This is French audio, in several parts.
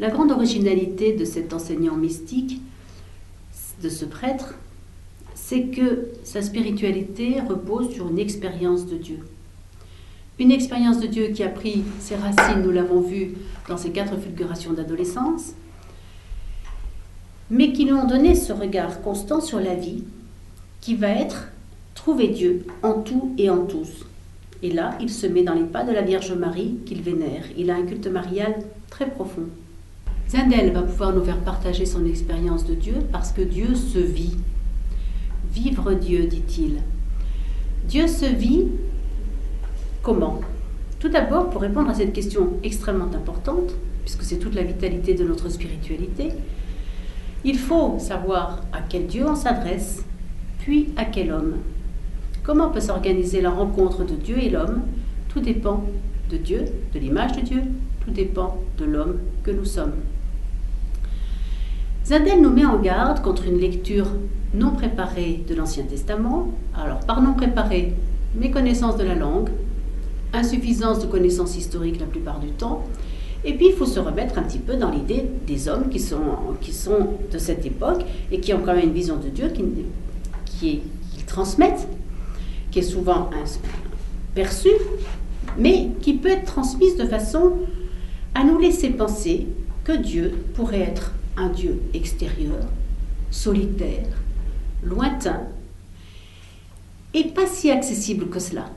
La grande originalité de cet enseignant mystique, de ce prêtre, c'est que sa spiritualité repose sur une expérience de Dieu. Une expérience de Dieu qui a pris ses racines, nous l'avons vu dans ces 4 fulgurations d'adolescence, mais qui lui ont donné ce regard constant sur la vie, qui va être trouver Dieu en tout et en tous. Et là, il se met dans les pas de la Vierge Marie qu'il vénère. Il a un culte marial très profond. Zindel va pouvoir nous faire partager son expérience de Dieu parce que Dieu se vit. Vivre Dieu, dit-il. Dieu se vit comment? Tout d'abord, pour répondre à cette question extrêmement importante, puisque c'est toute la vitalité de notre spiritualité, il faut savoir à quel Dieu on s'adresse, puis à quel homme. Comment peut s'organiser la rencontre de Dieu et l'homme? Tout dépend de Dieu, de l'image de Dieu, tout dépend de l'homme que nous sommes. Zindel nous met en garde contre une lecture non préparée de l'Ancien Testament. Alors, par non préparée, méconnaissance de la langue, insuffisance de connaissances historiques la plupart du temps, et puis il faut se remettre un petit peu dans l'idée des hommes qui sont de cette époque et qui ont quand même une vision de Dieu qu'ils transmettent, qui est souvent perçue, mais qui peut être transmise de façon à nous laisser penser que Dieu pourrait être un Dieu extérieur, solitaire, lointain, et pas si accessible que cela,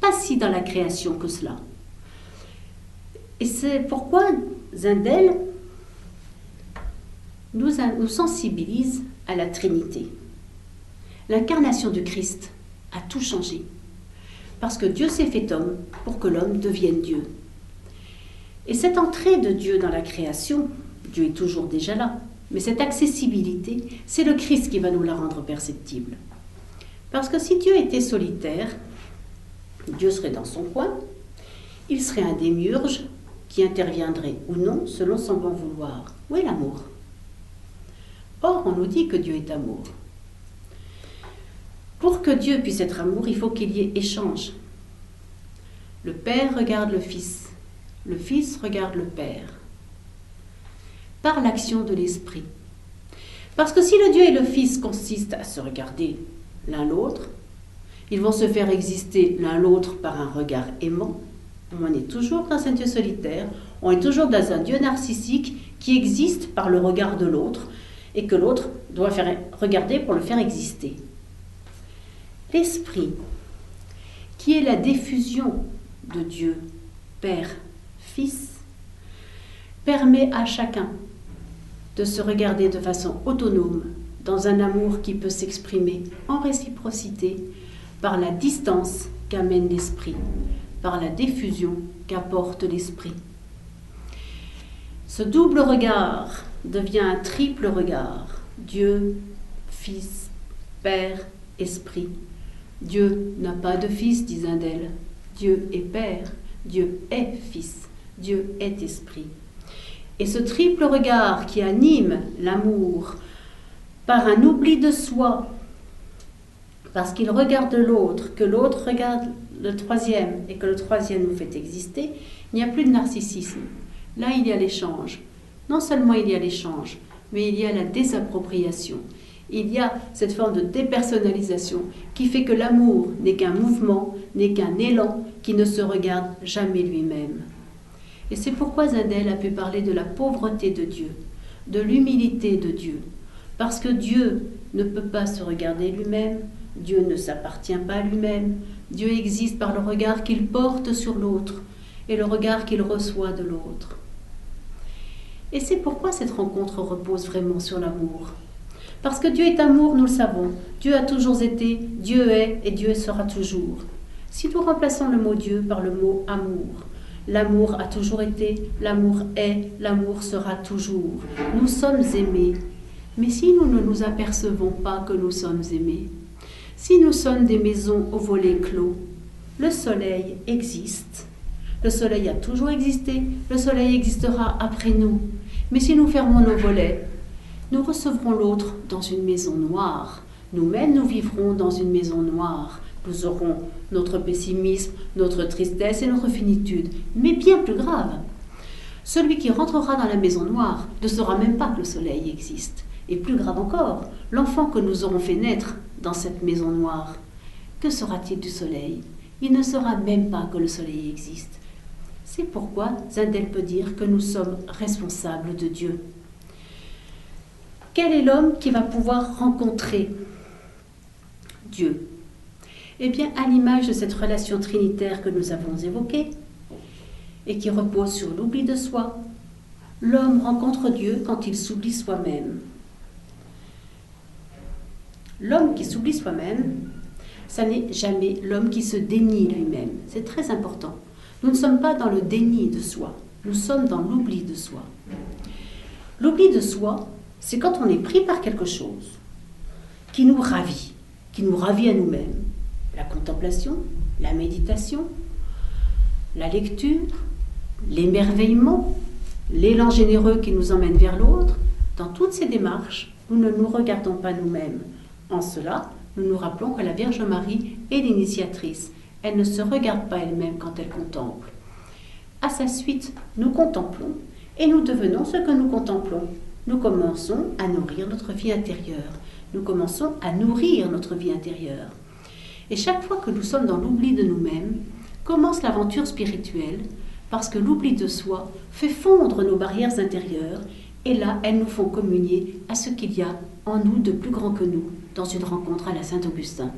pas si dans la création que cela. Et c'est pourquoi Zindel nous sensibilise à la Trinité. L'incarnation du Christ a tout changé, parce que Dieu s'est fait homme pour que l'homme devienne Dieu. Et cette entrée de Dieu dans la création, Dieu est toujours déjà là, mais cette accessibilité, c'est le Christ qui va nous la rendre perceptible. Parce que si Dieu était solitaire, Dieu serait dans son coin, il serait un démiurge qui interviendrait ou non selon son bon vouloir. Où est l'amour? Or, on nous dit que Dieu est amour. Pour que Dieu puisse être amour, il faut qu'il y ait échange. Le Père regarde le Fils regarde le Père, par l'action de l'Esprit. Parce que si le Dieu et le Fils consistent à se regarder l'un l'autre, ils vont se faire exister l'un l'autre par un regard aimant. On est toujours dans un Dieu solitaire, on est toujours dans un Dieu narcissique qui existe par le regard de l'autre et que l'autre doit faire regarder pour le faire exister. L'Esprit, qui est la diffusion de Dieu, Père, Fils, permet à chacun de se regarder de façon autonome dans un amour qui peut s'exprimer en réciprocité par la distance qu'amène l'Esprit, par la diffusion qu'apporte l'Esprit. Ce double regard devient un triple regard. Dieu, Fils, Père, Esprit. Dieu n'a pas de fils, dit Zindel. Dieu est Père, Dieu est Fils, Dieu est Esprit. Et ce triple regard qui anime l'amour par un oubli de soi, parce qu'il regarde l'autre, que l'autre regarde le troisième et que le troisième nous fait exister, il n'y a plus de narcissisme. Là, il y a l'échange. Non seulement il y a l'échange, mais il y a la désappropriation. Il y a cette forme de dépersonnalisation qui fait que l'amour n'est qu'un mouvement, n'est qu'un élan qui ne se regarde jamais lui-même. Et c'est pourquoi Zindel a pu parler de la pauvreté de Dieu, de l'humilité de Dieu. Parce que Dieu ne peut pas se regarder lui-même, Dieu ne s'appartient pas à lui-même, Dieu existe par le regard qu'il porte sur l'autre et le regard qu'il reçoit de l'autre. Et c'est pourquoi cette rencontre repose vraiment sur l'amour. Parce que Dieu est amour, nous le savons. Dieu a toujours été, Dieu est et Dieu sera toujours. Si nous remplaçons le mot Dieu par le mot amour, l'amour a toujours été, l'amour est, l'amour sera toujours. Nous sommes aimés. Mais si nous ne nous apercevons pas que nous sommes aimés, si nous sommes des maisons aux volets clos, le soleil existe. Le soleil a toujours existé, le soleil existera après nous. Mais si nous fermons nos volets, nous recevrons l'autre dans une maison noire. Nous-mêmes, nous vivrons dans une maison noire. Nous aurons notre pessimisme, notre tristesse et notre finitude. Mais bien plus grave, Celui qui rentrera dans la maison noire ne saura même pas que le soleil existe. Et plus grave encore, l'enfant que nous aurons fait naître dans cette maison noire, que sera-t-il du soleil? Il ne saura même pas que le soleil existe. C'est pourquoi Zindel peut dire que nous sommes responsables de Dieu. Quel est l'homme qui va pouvoir rencontrer Dieu? Eh bien, à l'image de cette relation trinitaire que nous avons évoquée et qui repose sur l'oubli de soi, l'homme rencontre Dieu quand il s'oublie soi-même. L'homme qui s'oublie soi-même, ça n'est jamais l'homme qui se dénie lui-même. C'est très important. Nous ne sommes pas dans le déni de soi, nous sommes dans l'oubli de soi. L'oubli de soi, c'est quand on est pris par quelque chose qui nous ravit à nous-mêmes. La contemplation, la méditation, la lecture, l'émerveillement, l'élan généreux qui nous emmène vers l'autre. Dans toutes ces démarches, nous ne nous regardons pas nous-mêmes. En cela, nous nous rappelons que la Vierge Marie est l'initiatrice. Elle ne se regarde pas elle-même quand elle contemple. À sa suite, nous contemplons et nous devenons ce que nous contemplons. Nous commençons à nourrir notre vie intérieure. Nous commençons à nourrir notre vie intérieure. Et chaque fois que nous sommes dans l'oubli de nous-mêmes, commence l'aventure spirituelle, parce que l'oubli de soi fait fondre nos barrières intérieures, et là, elles nous font communier à ce qu'il y a en nous de plus grand que nous, dans une rencontre à la Saint-Augustin.